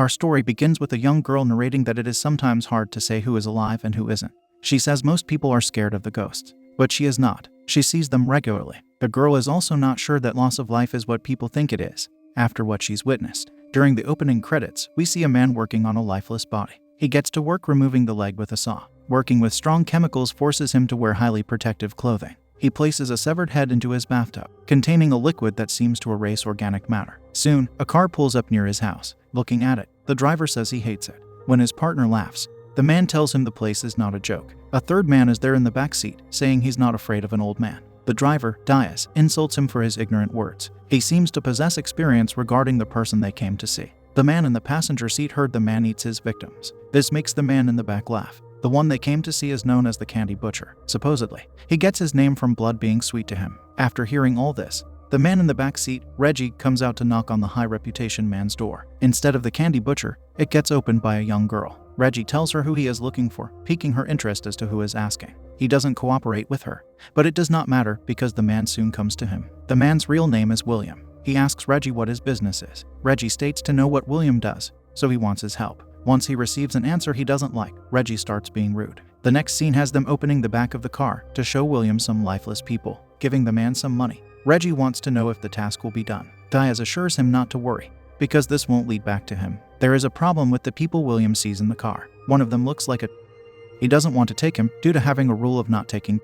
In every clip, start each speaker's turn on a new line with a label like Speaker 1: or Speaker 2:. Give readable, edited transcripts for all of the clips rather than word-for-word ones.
Speaker 1: Our story begins with a young girl narrating that it is sometimes hard to say who is alive and who isn't. She says most people are scared of the ghosts, but she is not. She sees them regularly. The girl is also not sure that loss of life is what people think it is, after what she's witnessed. During the opening credits, we see a man working on a lifeless body. He gets to work removing the leg with a saw. Working with strong chemicals forces him to wear highly protective clothing. He places a severed head into his bathtub, containing a liquid that seems to erase organic matter. Soon, a car pulls up near his house. Looking at it, the driver says he hates it. When his partner laughs, the man tells him the place is not a joke. A third man is there in the back seat, saying he's not afraid of an old man. The driver, Diaz, insults him for his ignorant words. He seems to possess experience regarding the person they came to see. The man in the passenger seat heard the man eats his victims. This makes the man in the back laugh. The one they came to see is known as the Candy Butcher. Supposedly, he gets his name from blood being sweet to him. After hearing all this, the man in the back seat, Reggie, comes out to knock on the high-reputation man's door. Instead of the Candy Butcher, it gets opened by a young girl. Reggie tells her who he is looking for, piquing her interest as to who is asking. He doesn't cooperate with her, but it does not matter because the man soon comes to him. The man's real name is William. He asks Reggie what his business is. Reggie states to know what William does, so he wants his help. Once he receives an answer he doesn't like, Reggie starts being rude. The next scene has them opening the back of the car to show William some lifeless people, giving the man some money. Reggie wants to know if the task will be done. Diaz assures him not to worry, because this won't lead back to him. There is a problem with the people William sees in the car. One of them looks like he doesn't want to take him due to having a rule of not taking.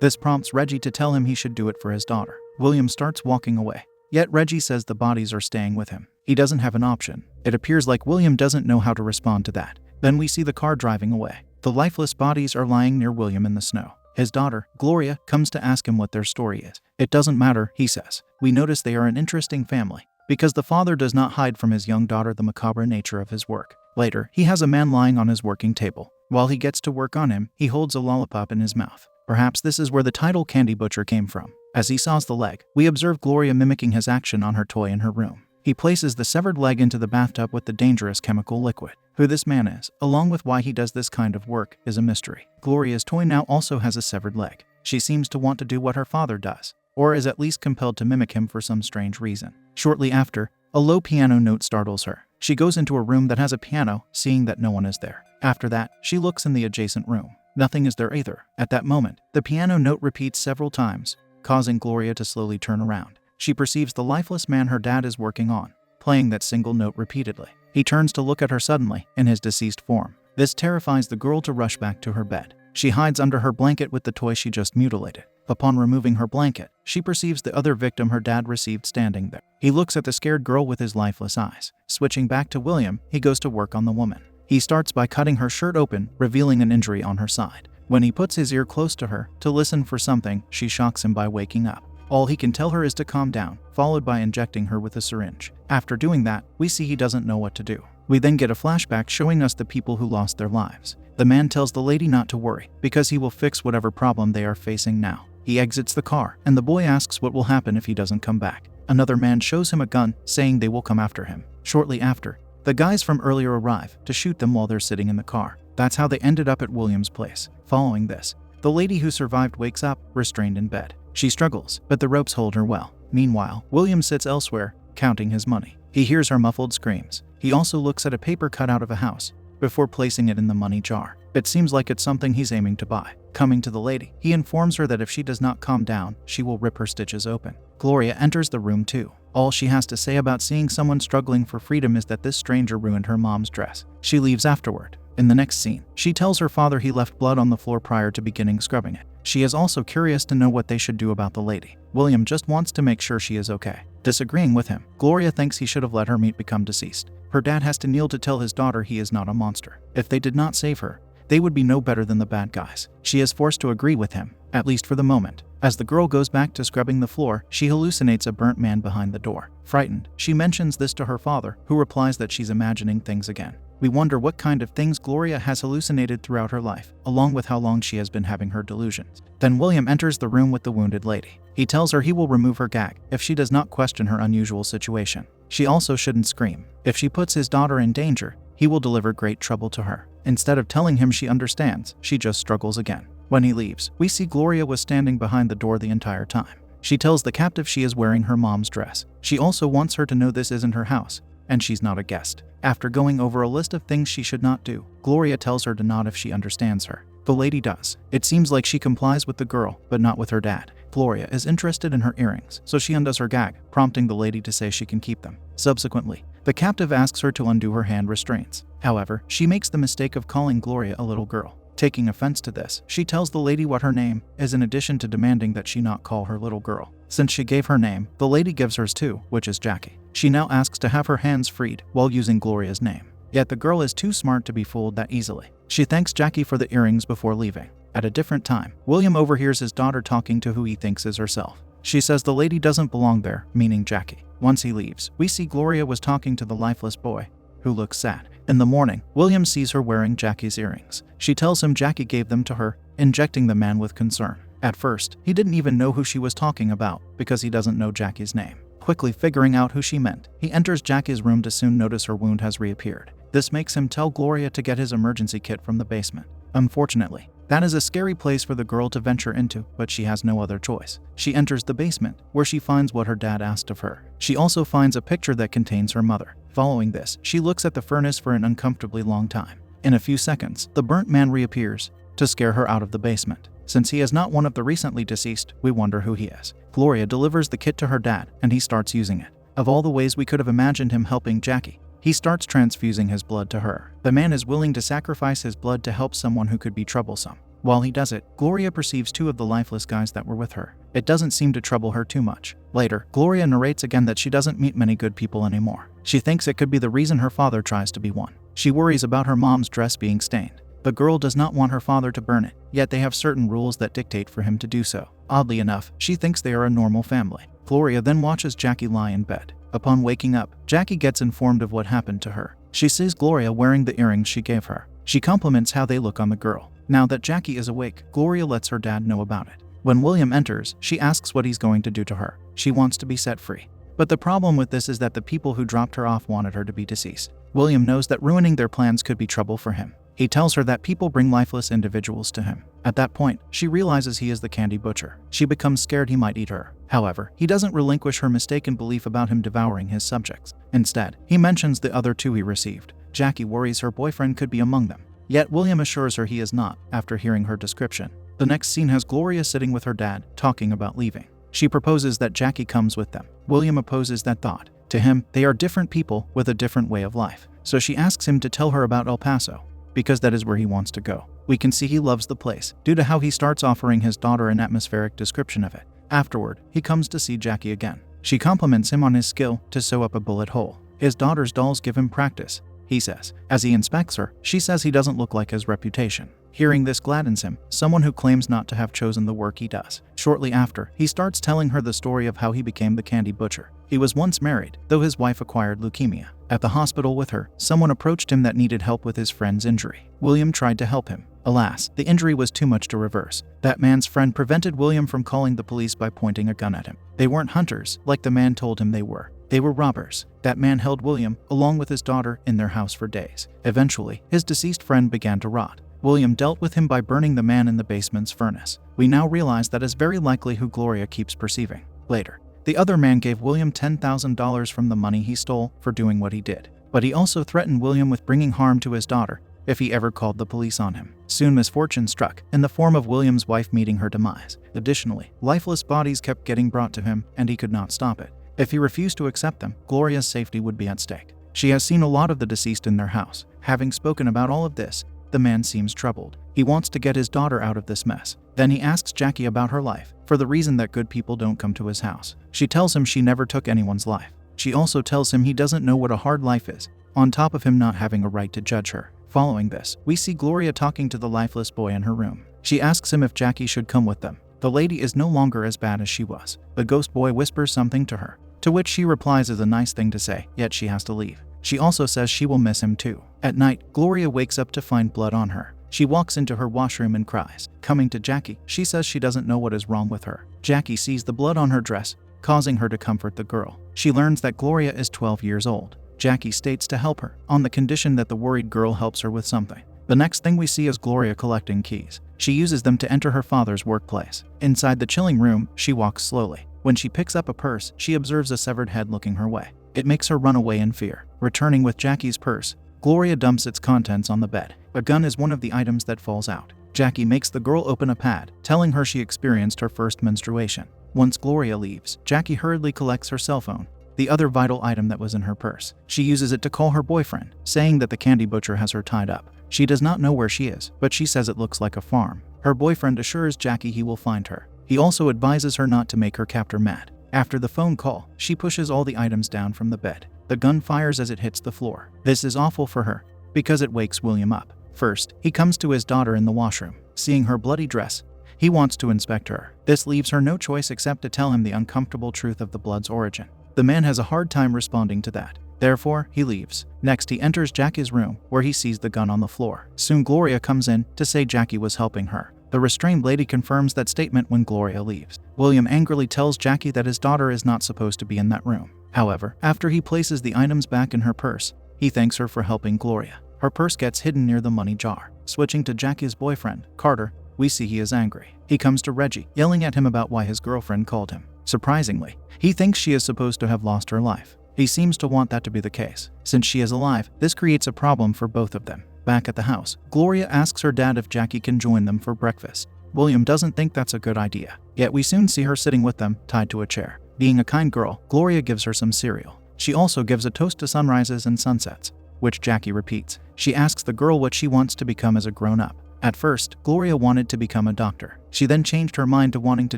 Speaker 1: This prompts Reggie to tell him he should do it for his daughter. William starts walking away, yet Reggie says the bodies are staying with him. He doesn't have an option. It appears like William doesn't know how to respond to that. Then we see the car driving away. The lifeless bodies are lying near William in the snow. His daughter, Gloria, comes to ask him what their story is. It doesn't matter, he says. We notice they are an interesting family, because the father does not hide from his young daughter the macabre nature of his work. Later, he has a man lying on his working table. While he gets to work on him, he holds a lollipop in his mouth. Perhaps this is where the title Candy Butcher came from. As he saws the leg, we observe Gloria mimicking his action on her toy in her room. He places the severed leg into the bathtub with the dangerous chemical liquid. Who this man is, along with why he does this kind of work, is a mystery. Gloria's toy now also has a severed leg. She seems to want to do what her father does, or is at least compelled to mimic him for some strange reason. Shortly after, a low piano note startles her. She goes into a room that has a piano, seeing that no one is there. After that, she looks in the adjacent room. Nothing is there either. At that moment, the piano note repeats several times, causing Gloria to slowly turn around. She perceives the lifeless man her dad is working on, playing that single note repeatedly. He turns to look at her suddenly, in his deceased form. This terrifies the girl to rush back to her bed. She hides under her blanket with the toy she just mutilated. Upon removing her blanket, she perceives the other victim her dad received standing there. He looks at the scared girl with his lifeless eyes. Switching back to William, he goes to work on the woman. He starts by cutting her shirt open, revealing an injury on her side. When he puts his ear close to her to listen for something, she shocks him by waking up. All he can tell her is to calm down, followed by injecting her with a syringe. After doing that, we see he doesn't know what to do. We then get a flashback showing us the people who lost their lives. The man tells the lady not to worry, because he will fix whatever problem they are facing now. He exits the car, and the boy asks what will happen if he doesn't come back. Another man shows him a gun, saying they will come after him. Shortly after, the guys from earlier arrive to shoot them while they're sitting in the car. That's how they ended up at William's place. Following this, the lady who survived wakes up, restrained in bed. She struggles, but the ropes hold her well. Meanwhile, William sits elsewhere, counting his money. He hears her muffled screams. He also looks at a paper cut out of a house, before placing it in the money jar. It seems like it's something he's aiming to buy. Coming to the lady, he informs her that if she does not calm down, she will rip her stitches open. Gloria enters the room too. All she has to say about seeing someone struggling for freedom is that this stranger ruined her mom's dress. She leaves afterward. In the next scene, she tells her father he left blood on the floor prior to beginning scrubbing it. She is also curious to know what they should do about the lady. William just wants to make sure she is okay. Disagreeing with him, Gloria thinks he should have let her meat become deceased. Her dad has to kneel to tell his daughter he is not a monster. If they did not save her, they would be no better than the bad guys. She is forced to agree with him, at least for the moment. As the girl goes back to scrubbing the floor, she hallucinates a burnt man behind the door. Frightened, she mentions this to her father, who replies that she's imagining things again. We wonder what kind of things Gloria has hallucinated throughout her life, along with how long she has been having her delusions. Then William enters the room with the wounded lady. He tells her he will remove her gag if she does not question her unusual situation. She also shouldn't scream. If she puts his daughter in danger, he will deliver great trouble to her. Instead of telling him she understands, she just struggles again. When he leaves, we see Gloria was standing behind the door the entire time. She tells the captive she is wearing her mom's dress. She also wants her to know this isn't her house, and she's not a guest. After going over a list of things she should not do, Gloria tells her to nod if she understands her. The lady does. It seems like she complies with the girl, but not with her dad. Gloria is interested in her earrings, so she undoes her gag, prompting the lady to say she can keep them. Subsequently, the captive asks her to undo her hand restraints. However, she makes the mistake of calling Gloria a little girl. Taking offense to this, she tells the lady what her name is in addition to demanding that she not call her little girl. Since she gave her name, the lady gives hers too, which is Jackie. She now asks to have her hands freed while using Gloria's name. Yet the girl is too smart to be fooled that easily. She thanks Jackie for the earrings before leaving. At a different time, William overhears his daughter talking to who he thinks is herself. She says the lady doesn't belong there, meaning Jackie. Once he leaves, we see Gloria was talking to the lifeless boy, who looks sad. In the morning, William sees her wearing Jackie's earrings. She tells him Jackie gave them to her, injecting the man with concern. At first, he didn't even know who she was talking about because he doesn't know Jackie's name. Quickly figuring out who she meant, he enters Jackie's room to soon notice her wound has reappeared. This makes him tell Gloria to get his emergency kit from the basement. Unfortunately, that is a scary place for the girl to venture into, but she has no other choice. She enters the basement, where she finds what her dad asked of her. She also finds a picture that contains her mother. Following this, she looks at the furnace for an uncomfortably long time. In a few seconds, the burnt man reappears to scare her out of the basement. Since he is not one of the recently deceased, we wonder who he is. Gloria delivers the kit to her dad, and he starts using it. Of all the ways we could have imagined him helping Jackie, he starts transfusing his blood to her. The man is willing to sacrifice his blood to help someone who could be troublesome. While he does it, Gloria perceives two of the lifeless guys that were with her. It doesn't seem to trouble her too much. Later, Gloria narrates again that she doesn't meet many good people anymore. She thinks it could be the reason her father tries to be one. She worries about her mom's dress being stained. The girl does not want her father to burn it, yet they have certain rules that dictate for him to do so. Oddly enough, she thinks they are a normal family. Gloria then watches Jackie lie in bed. Upon waking up, Jackie gets informed of what happened to her. She sees Gloria wearing the earrings she gave her. She compliments how they look on the girl. Now that Jackie is awake, Gloria lets her dad know about it. When William enters, she asks what he's going to do to her. She wants to be set free. But the problem with this is that the people who dropped her off wanted her to be deceased. William knows that ruining their plans could be trouble for him. He tells her that people bring lifeless individuals to him. At that point, she realizes he is the candy butcher. She becomes scared he might eat her. However, he doesn't relinquish her mistaken belief about him devouring his subjects. Instead, he mentions the other two he received. Jackie worries her boyfriend could be among them. Yet William assures her he is not, after hearing her description. The next scene has Gloria sitting with her dad, talking about leaving. She proposes that Jackie comes with them. William opposes that thought. To him, they are different people with a different way of life. So she asks him to tell her about El Paso, because that is where he wants to go. We can see he loves the place, due to how he starts offering his daughter an atmospheric description of it. Afterward, he comes to see Jackie again. She compliments him on his skill to sew up a bullet hole. His daughter's dolls give him practice, he says. As he inspects her, she says he doesn't look like his reputation. Hearing this gladdens him, someone who claims not to have chosen the work he does. Shortly after, he starts telling her the story of how he became the candy butcher. He was once married, though his wife acquired leukemia. At the hospital with her, someone approached him that needed help with his friend's injury. William tried to help him. Alas, the injury was too much to reverse. That man's friend prevented William from calling the police by pointing a gun at him. They weren't hunters, like the man told him they were. They were robbers. That man held William, along with his daughter, in their house for days. Eventually, his deceased friend began to rot. William dealt with him by burning the man in the basement's furnace. We now realize that is very likely who Gloria keeps perceiving. Later, the other man gave William $10,000 from the money he stole for doing what he did. But he also threatened William with bringing harm to his daughter if he ever called the police on him. Soon misfortune struck, in the form of William's wife meeting her demise. Additionally, lifeless bodies kept getting brought to him, and he could not stop it. If he refused to accept them, Gloria's safety would be at stake. She has seen a lot of the deceased in their house. Having spoken about all of this, the man seems troubled. He wants to get his daughter out of this mess. Then he asks Jackie about her life, for the reason that good people don't come to his house. She tells him she never took anyone's life. She also tells him he doesn't know what a hard life is, on top of him not having a right to judge her. Following this, we see Gloria talking to the lifeless boy in her room. She asks him if Jackie should come with them. The lady is no longer as bad as she was. The ghost boy whispers something to her, to which she replies is a nice thing to say, yet she has to leave. She also says she will miss him too. At night, Gloria wakes up to find blood on her. She walks into her washroom and cries. Coming to Jackie, she says she doesn't know what is wrong with her. Jackie sees the blood on her dress, causing her to comfort the girl. She learns that Gloria is 12 years old. Jackie states to help her, on the condition that the worried girl helps her with something. The next thing we see is Gloria collecting keys. She uses them to enter her father's workplace. Inside the chilling room, she walks slowly. When she picks up a purse, she observes a severed head looking her way. It makes her run away in fear. Returning with Jackie's purse, Gloria dumps its contents on the bed. A gun is one of the items that falls out. Jackie makes the girl open a pad, telling her she experienced her first menstruation. Once Gloria leaves, Jackie hurriedly collects her cell phone, the other vital item that was in her purse. She uses it to call her boyfriend, saying that the candy butcher has her tied up. She does not know where she is, but she says it looks like a farm. Her boyfriend assures Jackie he will find her. He also advises her not to make her captor mad. After the phone call, she pushes all the items down from the bed. The gun fires as it hits the floor. This is awful for her, because it wakes William up. First, he comes to his daughter in the washroom. Seeing her bloody dress, he wants to inspect her. This leaves her no choice except to tell him the uncomfortable truth of the blood's origin. The man has a hard time responding to that. Therefore, he leaves. Next, he enters Jackie's room, where he sees the gun on the floor. Soon Gloria comes in to say Jackie was helping her. The restrained lady confirms that statement when Gloria leaves. William angrily tells Jackie that his daughter is not supposed to be in that room. However, after he places the items back in her purse, he thanks her for helping Gloria. Her purse gets hidden near the money jar. Switching to Jackie's boyfriend, Carter, we see he is angry. He comes to Reggie, yelling at him about why his girlfriend called him. Surprisingly, he thinks she is supposed to have lost her life. He seems to want that to be the case. Since she is alive, this creates a problem for both of them. Back at the house, Gloria asks her dad if Jackie can join them for breakfast. William doesn't think that's a good idea, yet we soon see her sitting with them, tied to a chair. Being a kind girl, Gloria gives her some cereal. She also gives a toast to sunrises and sunsets, which Jackie repeats. She asks the girl what she wants to become as a grown-up. At first, Gloria wanted to become a doctor. She then changed her mind to wanting to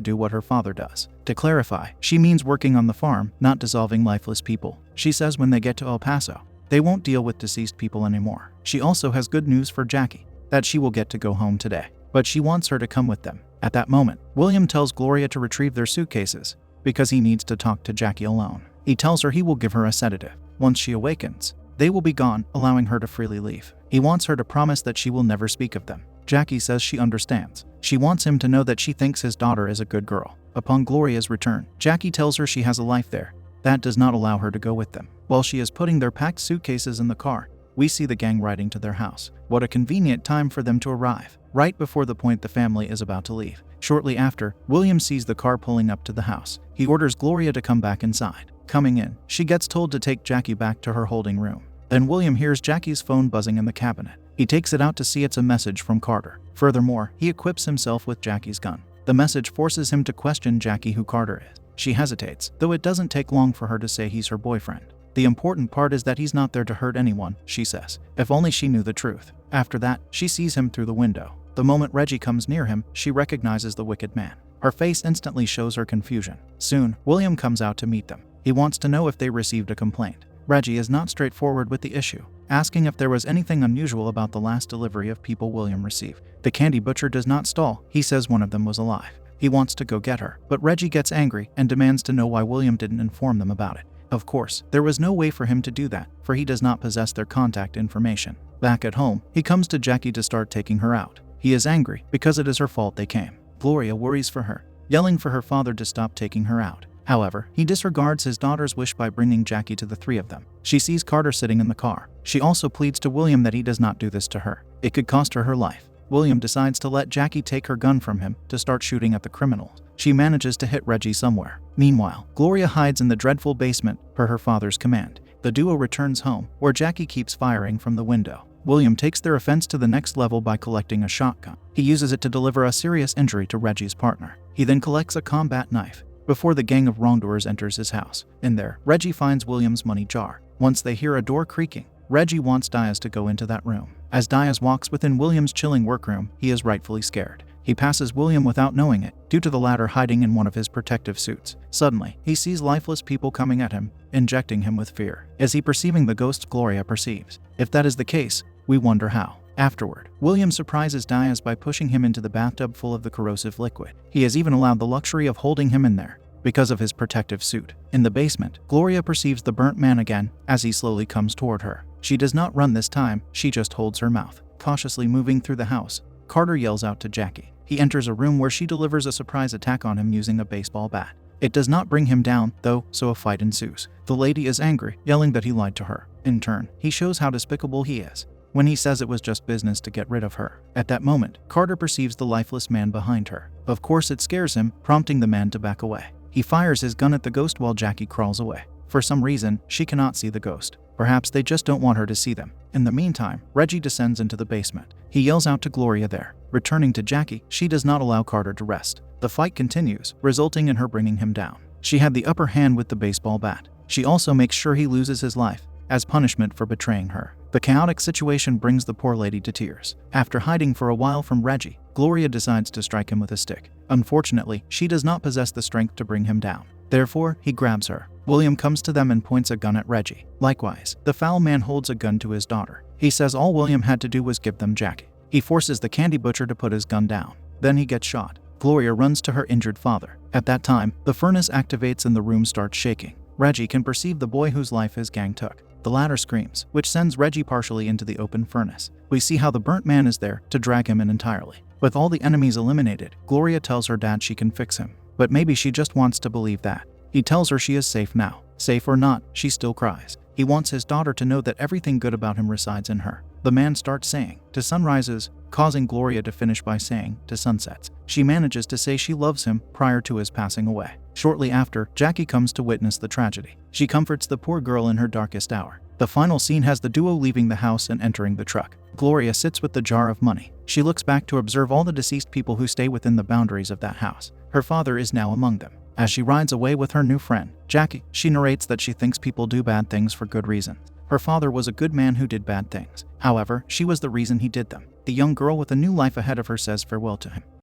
Speaker 1: do what her father does. To clarify, she means working on the farm, not dissolving lifeless people. She says when they get to El Paso, they won't deal with deceased people anymore. She also has good news for Jackie, that she will get to go home today. But she wants her to come with them. At that moment, William tells Gloria to retrieve their suitcases, because he needs to talk to Jackie alone. He tells her he will give her a sedative. Once she awakens, they will be gone, allowing her to freely leave. He wants her to promise that she will never speak of them. Jackie says she understands. She wants him to know that she thinks his daughter is a good girl. Upon Gloria's return, Jackie tells her she has a life there. That does not allow her to go with them. While she is putting their packed suitcases in the car, we see the gang riding to their house. What a convenient time for them to arrive, right before the point the family is about to leave. Shortly after, William sees the car pulling up to the house. He orders Gloria to come back inside. Coming in, she gets told to take Jackie back to her holding room. Then William hears Jackie's phone buzzing in the cabinet. He takes it out to see it's a message from Carter. Furthermore, he equips himself with Jackie's gun. The message forces him to question Jackie who Carter is. She hesitates, though it doesn't take long for her to say he's her boyfriend. The important part is that he's not there to hurt anyone, she says. If only she knew the truth. After that, she sees him through the window. The moment Reggie comes near him, she recognizes the wicked man. Her face instantly shows her confusion. Soon, William comes out to meet them. He wants to know if they received a complaint. Reggie is not straightforward with the issue, asking if there was anything unusual about the last delivery of people William received. The candy butcher does not stall. He says one of them was alive. He wants to go get her, but Reggie gets angry and demands to know why William didn't inform them about it. Of course, there was no way for him to do that, for he does not possess their contact information. Back at home, he comes to Jackie to start taking her out. He is angry because it is her fault they came. Gloria worries for her, yelling for her father to stop taking her out. However, he disregards his daughter's wish by bringing Jackie to the three of them. She sees Carter sitting in the car. She also pleads to William that he does not do this to her. It could cost her her life. William decides to let Jackie take her gun from him to start shooting at the criminals. She manages to hit Reggie somewhere. Meanwhile, Gloria hides in the dreadful basement per her father's command. The duo returns home, where Jackie keeps firing from the window. William takes their offense to the next level by collecting a shotgun. He uses it to deliver a serious injury to Reggie's partner. He then collects a combat knife before the gang of wrongdoers enters his house. In there, Reggie finds William's money jar. Once they hear a door creaking, Reggie wants Diaz to go into that room. As Diaz walks within William's chilling workroom, he is rightfully scared. He passes William without knowing it, due to the latter hiding in one of his protective suits. Suddenly, he sees lifeless people coming at him, injecting him with fear. Is he perceiving the ghosts Gloria perceives? If that is the case, we wonder how. Afterward, William surprises Diaz by pushing him into the bathtub full of the corrosive liquid. He is even allowed the luxury of holding him in there, because of his protective suit. In the basement, Gloria perceives the burnt man again, as he slowly comes toward her. She does not run this time, she just holds her mouth. Cautiously moving through the house, Carter yells out to Jackie. He enters a room where she delivers a surprise attack on him using a baseball bat. It does not bring him down, though, so a fight ensues. The lady is angry, yelling that he lied to her. In turn, he shows how despicable he is when he says it was just business to get rid of her. At that moment, Carter perceives the lifeless man behind her. Of course, it scares him, prompting the man to back away. He fires his gun at the ghost while Jackie crawls away. For some reason, she cannot see the ghost. Perhaps they just don't want her to see them. In the meantime, Reggie descends into the basement. He yells out to Gloria there. Returning to Jackie, she does not allow Carter to rest. The fight continues, resulting in her bringing him down. She had the upper hand with the baseball bat. She also makes sure he loses his life, as punishment for betraying her. The chaotic situation brings the poor lady to tears. After hiding for a while from Reggie, Gloria decides to strike him with a stick. Unfortunately, she does not possess the strength to bring him down. Therefore, he grabs her. William comes to them and points a gun at Reggie. Likewise, the foul man holds a gun to his daughter. He says all William had to do was give them Jackie. He forces the candy butcher to put his gun down. Then he gets shot. Gloria runs to her injured father. At that time, the furnace activates and the room starts shaking. Reggie can perceive the boy whose life his gang took. The latter screams, which sends Reggie partially into the open furnace. We see how the burnt man is there to drag him in entirely. With all the enemies eliminated, Gloria tells her dad she can fix him. But maybe she just wants to believe that. He tells her she is safe now. Safe or not, she still cries. He wants his daughter to know that everything good about him resides in her. The man starts saying, to sunrises, causing Gloria to finish by saying, to sunsets. She manages to say she loves him prior to his passing away. Shortly after, Jackie comes to witness the tragedy. She comforts the poor girl in her darkest hour. The final scene has the duo leaving the house and entering the truck. Gloria sits with the jar of money. She looks back to observe all the deceased people who stay within the boundaries of that house. Her father is now among them. As she rides away with her new friend, Jackie, she narrates that she thinks people do bad things for good reasons. Her father was a good man who did bad things. However, she was the reason he did them. The young girl with a new life ahead of her says farewell to him.